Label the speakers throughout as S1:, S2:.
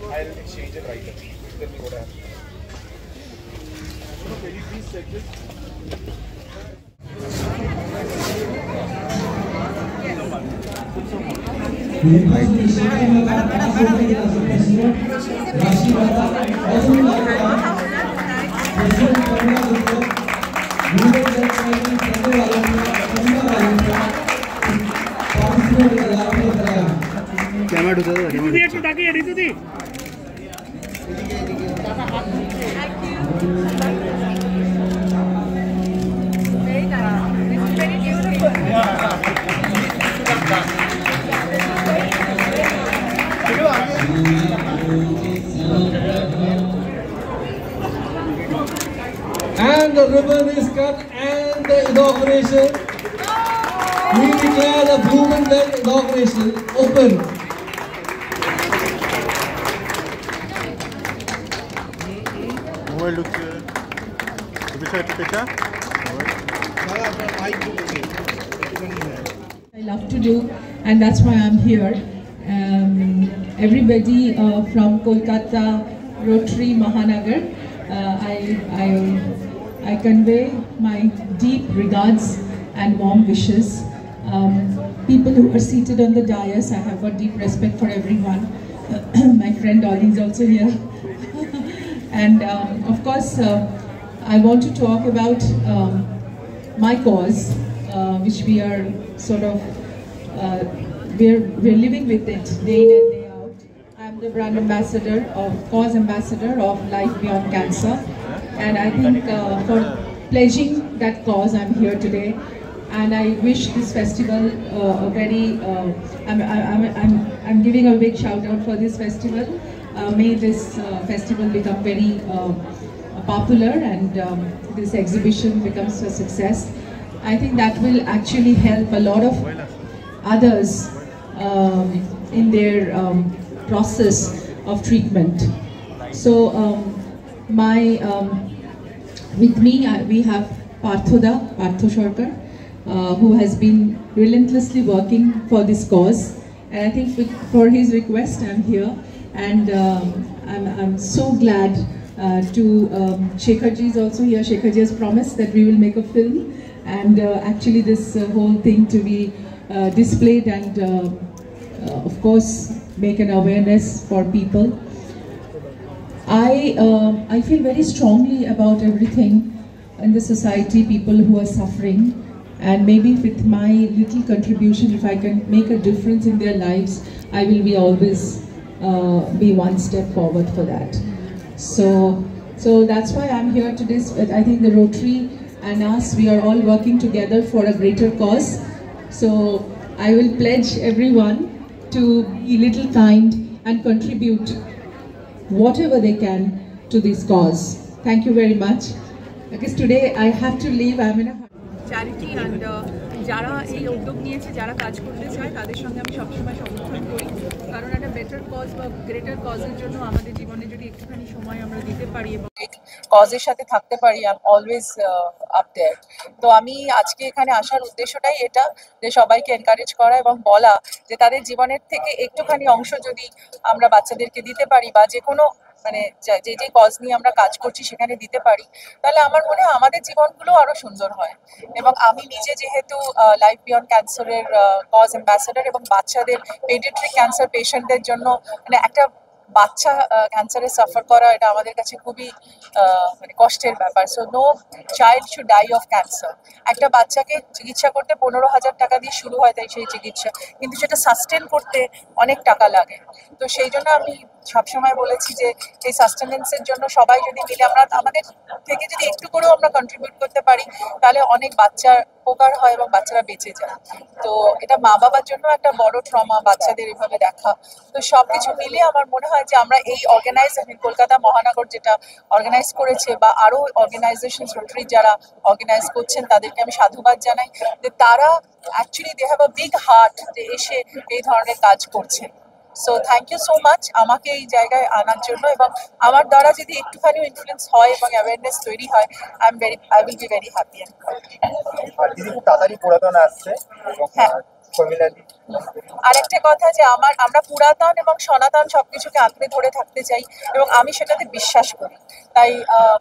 S1: I'll exchange it right away. Tell me what I have. Can you please check this?
S2: And the ribbon is cut and the inauguration. We declare the Blumenthal inauguration open.
S3: Mobile look.
S4: I love to do, and that's why I'm here. Everybody from Kolkata Rotary Mahanagar, I convey my deep regards and warm wishes. People who are seated on the dais, I have a deep respect for everyone. My friend Dolly is also here. And of course, I want to talk about my cause, which we are sort of, we're living with it day in and day out. I'm the brand ambassador cause ambassador of Life Beyond Cancer. And I think for pledging that cause, I'm here today. And I wish this festival a very, I'm giving a big shout out for this festival. May this festival become very popular and this exhibition becomes a success. I think that will actually help a lot of others in their process of treatment. So with me we have Partho Sarkar, who has been relentlessly working for this cause, and I think for his request I'm here, and I'm so glad to Shekharji is also here. Shekharji has promised that we will make a film, and actually this whole thing to be displayed and of course make an awareness for people. I feel very strongly about everything in the society, people who are suffering, and maybe with my little contribution, if I can make a difference in their lives, I will be always be one step forward for that. So that's why I'm here today. I think the Rotary and us, we are all working together for a greater cause. So I will pledge everyone to be little kind and contribute whatever they can to this cause. Thank you very much. Because today I have to leave. I'm in a
S5: charity and যারা এই উদ্যোগ নিয়েছে, যারা কাজ করতে চায়, তাদের সঙ্গে আমি সবসময় সমর্থন করি, কারণ একটা বেটার কজ বা গ্রেটার কজের জন্য আমাদের জীবনে যদি একটুখানি সময় আমরা দিতে পারি এবং কজের সাথে থাকতে পারি, আই এম অলওয়েজ আপ দেয়ার। তো আমি আজকে এখানে আসার উদ্দেশ্যটাই এটা, যে সবাইকে এনকারেজ করা এবং বলা যে তাদের জীবনের থেকে একটুখানি অংশ যদি আমরা বাচ্চাদেরকে দিতে পারি, বা যে কোনো মানে যে কজ নিয়ে আমরা কাজ করছি সেখানে দিতে পারি, তাহলে আমার মনে হয় আমাদের জীবনগুলো আরো সুন্দর হয়। এবং আমি নিজে যেহেতু লাইফ বিয়ন্ড ক্যান্সারের কজ অ্যাম্বাসেডর, এবং বাচ্চাদের পেডিয়াট্রিক ক্যান্সার পেশেন্টদের জন্য মানে একটা বাচ্চা ক্যান্সারে সাফার করা, এটা আমাদের কাছে খুবই মানে কষ্টের ব্যাপার। So no child should die of cancer. একটা বাচ্চাকে চিকিৎসা করতে 15,000 টাকা দিয়ে শুরু হয়, তাই সেই চিকিৎসা, কিন্তু সেটা সাস্টেন করতে অনেক টাকা লাগে। তো সেই জন্য আমি সবসময় বলেছি যে এই সাস্টেনেন্সের জন্য সবাই যদি মিলে আমরা আমাদের থেকে যদি একটু করেও আমরা কন্ট্রিবিউট করতে পারি, তাহলে অনেক বাচ্চার উপকার হয় এবং বাচ্চারা বেঁচে যায়। তো এটা মা বাবার জন্য একটা বড় ট্রমা, বাচ্চাদের এভাবে দেখা। তো সবকিছু মিলিয়ে আমার মনে হয় যে আমরা এই অর্গানাইজেশন কলকাতা মহানগর যেটা অর্গানাইজ করেছে, বা আরো অর্গানাইজেশন রোটারি যারা অর্গানাইজ করছেন, তাদেরকে আমি সাধুবাদ জানাই যে তারা actually they have a big heart, যে এসে এই ধরনের কাজ করছেন। So thank you so much আমাকে এই জায়গায় আনার জন্য, এবং আমার দ্বারা যদি একটুখানি ইনফ্লুয়েন্স হয় এবং অ্যাওয়ারনেস তৈরি হয়, I will be very happy.
S1: আর দিদি খুব তাড়াতাড়ি পুরাতন আসছে এবং
S5: হ্যাঁ।
S1: শর্মিলাদি
S5: আরেকটা কথা যে আমরা পুরাতন এবং সনাতন সবকিছুকে আঁকড়ে ধরে থাকতে চাই এবং আমি সেটাতে বিশ্বাস করি। তাই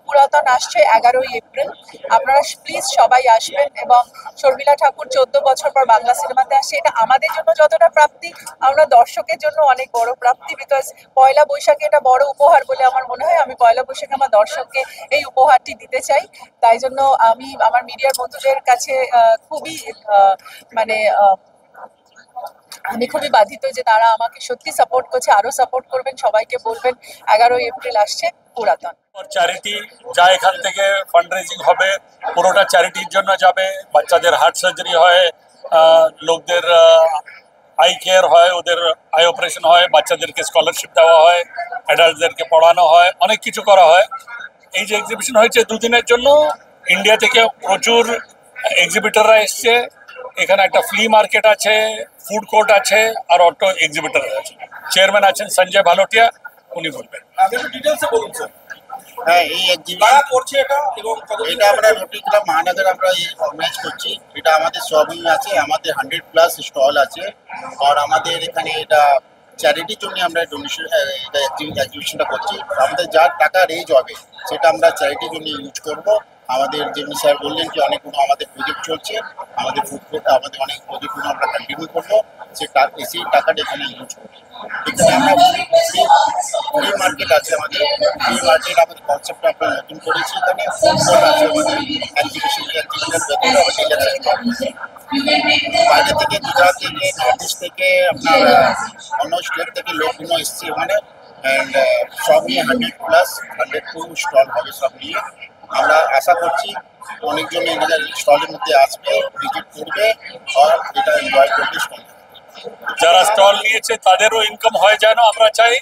S5: পুরাতন আসছে 11ই এপ্রিল, আপনারা প্লিজ সবাই আসবেন। এবং শর্মিলা ঠাকুর 14 বছর পর বাংলা সিনেমাতে আসছে, এটা আমাদের জন্য যতটা প্রাপ্তি, আমরা দর্শকের জন্য অনেক বড় প্রাপ্তি। বিকজ পয়লা বৈশাখে এটা বড় উপহার বলে আমার মনে হয়। আমি পয়লা বৈশাখে আমার দর্শককে এই উপহারটি দিতে চাই। তাই জন্য আমি আমার মিডিয়ার বন্ধুদের কাছে খুবই আমি খুবই বাধিত যে তারা আমাকে সত্যি সাপোর্ট করছে, আরো সাপোর্ট করবেন, সবাইকে বলবেন 11ই এপ্রিল আসছে পুরাতন।
S6: চ্যারিটি যা এখান থেকে ফান্ড রেজিং হবে পুরোটা চ্যারিটির জন্য যাবে। বাচ্চাদের হার্ট সার্জারি হয়, লোকদের আই কেয়ার হয়, ওদের আই অপারেশন হয়, বাচ্চাদেরকে স্কলারশিপ দেওয়া হয়, অ্যাডাল্টদেরকে পড়ানো হয়, অনেক কিছু করা হয়। এই যে এক্সিবিশন হয়েছে দুদিনের জন্য, ইন্ডিয়া থেকে প্রচুর এক্সিবিটররা এসছে। এখানে একটা ফ্লি মার্কেট আছে, ফুড কোর্ট আছে, আর অটো এক্সিবিটর আছে। চেয়ারম্যান আছেন সঞ্জয় ভালোটিয়া, উনি বলবেন।
S3: হ্যাঁ, এই এক্সিবিশন করছে এটা আমরা রোটারি ক্লাব মহানগর আমরা অর্গানাইজ করছি। এটা আমাদের সবই আছে, আমাদের 100+ স্টল আছে। আর আমাদের এখানে এটা চ্যারিটির জন্য আমরা ডোনেশন এক্সিবিশনটা করছি। আমাদের যার টাকা রেজ হবে সেটা আমরা চ্যারিটির জন্য ইউজ করব। আমাদের যেমনি স্যার বললেন যে অনেকগুলো আমাদের প্রজেক্ট চলছে, আমাদের ফুড কোর্ট, আমাদের অনেক প্রজেক্টগুলো আমরা কন্টিনিউ করবো। সেই টাকাটা এখানে ইউজ করবো। এখানে আমরা ফ্রি মার্কেট আছে, আমাদের ফ্রি মার্কেট আমাদের কনসেপ্টটা আমরা নতুন করেছি। এখানে ফুড কোর্ট আছে, আমাদের এক্সিবিশন ভেতরে বাইরে থেকে, গুজরাট থেকে, নর্থ ইস্ট থেকে, আপনার অন্য স্টেট থেকে লোকগুলো এসছে ওখানে। অ্যান্ড সব নিয়ে 102 স্টল হবে সব নিয়ে। আমরা আশা করছি অনেকজন এখানে স্টলের মধ্যে আসবে, ভিজিট করবে আর এটা এনজয় করবে।
S6: যারা স্টল নিয়েছে তাদেরও ইনকাম হয়ে যায় না, আমরা চাই।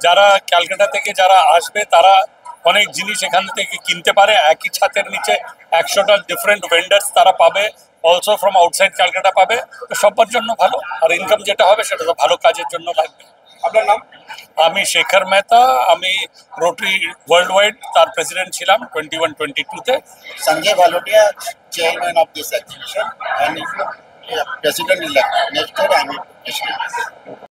S6: যারা ক্যালকাটা থেকে যারা আসবে তারা অনেক জিনিস এখান থেকে কিনতে পারে। একই ছাতের নিচে 100টা ডিফারেন্ট ভেন্ডার্স তারা পাবে, অলসো ফ্রম আউটসাইড ক্যালকাটা পাবে। তো সবার জন্য ভালো, আর ইনকাম যেটা হবে সেটা তো ভালো কাজের জন্য লাগবে।
S1: আপনার নাম?
S6: আমি শেখর মেহতা, আমি রোটারি ওয়ার্ল্ড ওয়াইড তার প্রেসিডেন্ট ছিলাম 21-22-তে।
S3: Sanjay Bhalotia, chairman of this exhibition, and president elect. Next year I am president.